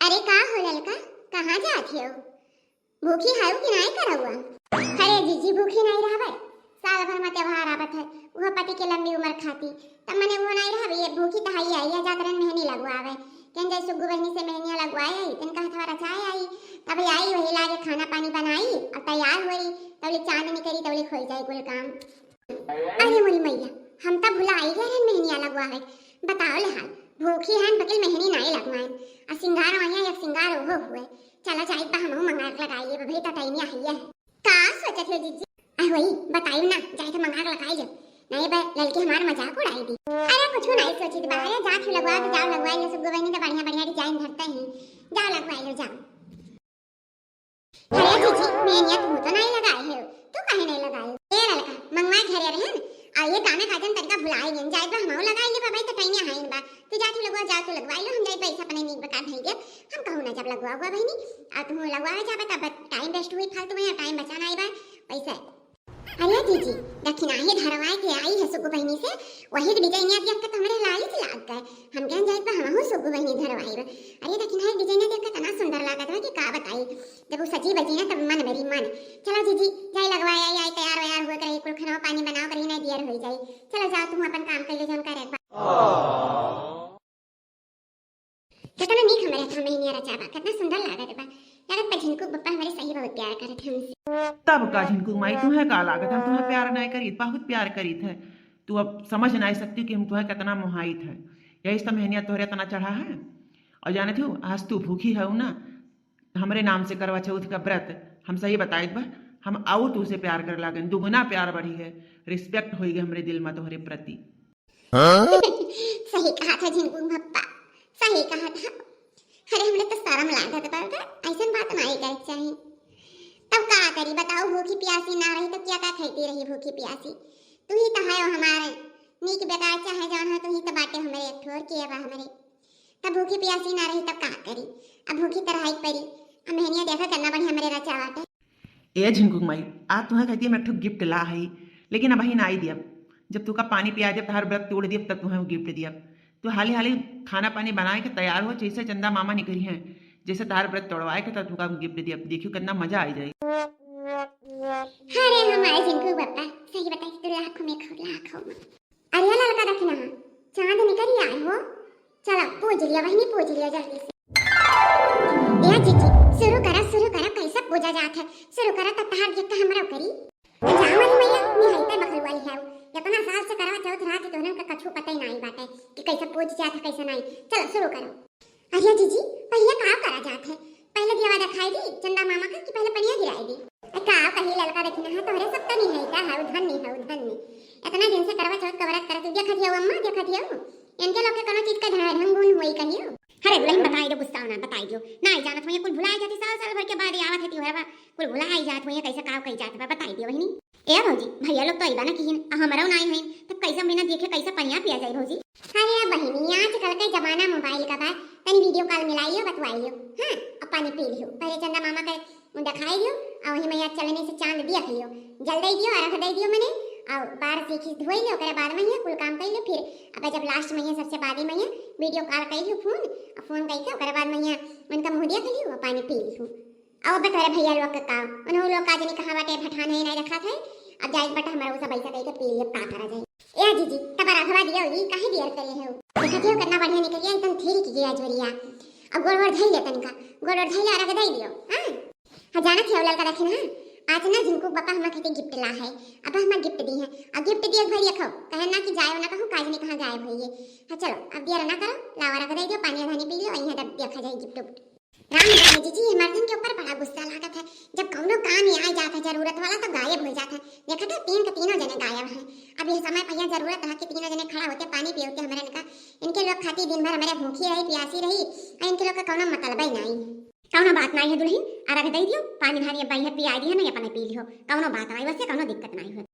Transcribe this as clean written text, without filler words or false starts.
अरे का हो ललका, कहाँ जाती हो? भूखी है कि नहीं करा हुआ? अरे जीजी भूखी नहीं रहबे। साल भर में त्योहार आवत है, वह पति के लंबी उम्र खाती तब मने वो नहीं रहबे। ये भूखी तो हई आई जातरन मेहनी लगवावे केन जै सुग्गु बहनी से मेहनिया लगवाए आई तन का हथवा रचाए आई तब आई वही लागे खाना पानी बनाई और तैयार होई तबले चांदनी करी तबले खोई जाए कुल काम। अरे मोरी मैया, हम तो भुला आई गए मेहनिया लगवावे। बताओ ले हाल भूखी हन बकिल मेहनी नहीं लगवाए आ सिंगार वहिया या सिंगार ओहो हुए। चला जाई बा हमहु मंगा के लगाइए भाई त टाइम हइया का सोचत हो जीजी? आ वही बताइयो ना जाई तो मंगा के लगाई जा नहीं बे लड़की हमार मजाक उड़ाई दी। अरे कुछ नहीं सोची बा अरे जा लगवा तो जाओ लगवाई लो सुग्गु बहनी तो बढ़िया बढ़िया डिजाइन धरते हैं जाओ लगवाई लो जाओ। अरे जीजी मेहनिया तू तो नहीं लगाई है तू काहे नहीं लगाई? ए लड़का मंगवाए घरे रहन आइए गाना काजन तनका भुलाई गन जाई बा हमहु लगाई ले बाबा तो टाइम हाइन बा तू जा लगवा जा तू लगवाई लो हम जाई पैसा अपने नीक बका धई दे हम कहू ना जब लगवा हुआ बहनी आ तू लगवावे जा तब टाइम वेस्ट हुई फालतू में टाइम बचाना आई बा पैसा। अरे जीजी दक्षिणा ही धरवाए के आई है सुग्गु बहनी से वही डिजाइनिया देख के हमरे लालच लाग गए हम कह जाई बा हमहु सुग्गु बहनी धरवाई बा। अरे दक्षिणा ही डिजाइनिया देख के तना सुंदर लागत है कि का बताई जब वो सजी बजी ना तब मन मेरी मन। चलो जीजी जाई लगवाए आई तैयार व्यार हुए करे कुल खाना पानी बनाओ करी ना देर हो जाई। चलो जाओ तुम अपन काम कर ले जन करे कितना नीक हमरे था मेहनिया रचाबा कितना सुंदर लागत बा लागत पर झिनकू पप्पा हमारे सही बहुत प्यार करत है हमसे। तब का झिनकू माई तुम्हें का लागत हम तुम्हें प्यार नहीं करी बहुत प्यार करी थे तू अब समझ नहीं सकती कि हम तुम्हें कितना मोहाइत है यही तो मेहनिया तोहरे तना चढ़ा है। और जाने थी आज तू भूखी है ना हमरे नाम से करवा चौथ का व्रत हम सही बताए बा हम आऊ तू से प्यार कर लागन दुगुना प्यार बढ़ी है रिस्पेक्ट होई हमरे दिल में तोहरे प्रति। सही कहा था झिनकू पप्पा सही कहा था। अरे हमने तो शर्म लागत बा ऐसा बात नहीं करे चाहिए तब का करी बताओ भूखी प्यासी ना रही तो क्या का खाती रही भूखी प्यासी। तू ही तो है हमारे नीक बेकार चाहे जान है तू ही तो बाटे हमारे एक ठोर के बा हमारे तब भूखी प्यासी ना रही तब का करी अब भूखी तरह परी अब मेहनिया देखा करना बढ़िया हमारे रचा बाटे। ए झिनकू माई आज तुम्हें कहती है मैं ठो गिफ्ट ला है लेकिन अब ही ना आई दिया जब तू का पानी पिया जब हर व्रत तोड़ दिया तब तुम्हें गिफ्ट दिया तो हाली हाली खाना पानी बनाए के तैयार हो जैसे चंदा मामा निकली हैं जैसे तार व्रत तोड़वाए के तब तुका गिफ्ट दिया देखियो कितना मजा आ जाए। अरे हमारे जिनको पापा सही बताई तो लाखों में लाखों में। अरे लड़का रखना चांद निकल आई हो चलो पूज लिया वही पूज लिया जल्दी से या जीजी शुरू करा कैसा पूजा जात है शुरू करा तब तहार गिफ्ट हमरा करी जाओ वाली मैया निहाइते बखल वाली है इतना साल से करवा चौथ रात तोहन का कछु पता ही नहीं बाटे कि कैसे पूज जात है कैसे नहीं। चलो शुरू करो। अरे जीजी पहले का करा जात है पहले दिया दिखाई दी चंदा मामा का कि पहले पनिया गिराई दी का कहीं लड़का देखना है तोहरे सब तो नहीं है का है उधन नहीं इतना दिन से करवा चौथ का व्रत करत देखत हो अम्मा देखत हो इनके लोग के कोनो चीज का ढंग गुण होई कहियो। अरे दुल्हन बताई दो गुस्सा ना बताई दो ना जानत हो ये कुल भुलाई जाती साल भर के बाद आवत है त्योहार कुल भुलाई जात हो ये कैसे काव कई जात बा बताई दियो बहिनी। ए भौजी भैया लोग तो आइबा ना किहिन हमरो नहीं है तब कैसे बिना देखे कैसे पनिया पिया जाए भौजी। अरे बहिनी आजकल का जमाना मोबाइल का बा तनी वीडियो कॉल मिलाइयो बतवाइयो हां अब पानी पी लियो पहले चंदा मामा के दिखाई दियो और वही मैया चलने से चांद देख लियो जल दे दियो और रख दे दियो मने और बार सीखी धोई लियो करे बाद में कुल काम कर लियो फिर अब जब लास्ट में सबसे बाद में वीडियो कॉल कर लियो फोन कई के करे बाद में उनका मुंह दिया लियो और पानी पी लियो। अब बतरे भैया लोग का काम उन्होंने लोग का जनी कहां बाटे फठान है नहीं रखा था अब जाई बटा हमारा वो सब ऐसा कह के पी लियो का करा जाए। ए जीजी तब रखवा दियो ई काहे देर करे हो देखियो कितना बढ़िया निकल गया एकदम थेरी की गया जोरिया अब गोड़ धई ले तनका गोड़ धई ले रख दई दियो हां जाना थे लड़का रखे ना आज ना जिनको पापा हमरा कहते गिफ्ट ला है अब हमरा गिफ्ट दी है अब गिफ्ट दिए भरी रखो कहे ना कि जाए ना कहूं काज नहीं कहां गायब होइए। हां चलो अब देर ना करो लावा रख दे दियो पानी धानी पी लियो यहां तब देखा जाए गिफ्ट राम राम जीजी मर्दन के ऊपर बड़ा गुस्सा लागत है जब कौनो काम ही आ जाता जरूरत वाला तो गायब हो जाता है देखा था तीन के तीनों जने गायब हैं अब ये समय भैया जरूरत है कि तीनों जने खड़ा होते पानी पीते हमारे का इनके लोग खाती दिन भर हमारे भूखी रही प्यासी रही और इनके लोग का कौनो मतलब ही नहीं कौनो बात नहीं है दुल्हन आ रख दे दियो पानी भारी भाई है पिया दी है नहीं अपने पी लियो कौनो बात आई वैसे कौनो दिक्कत नहीं हो।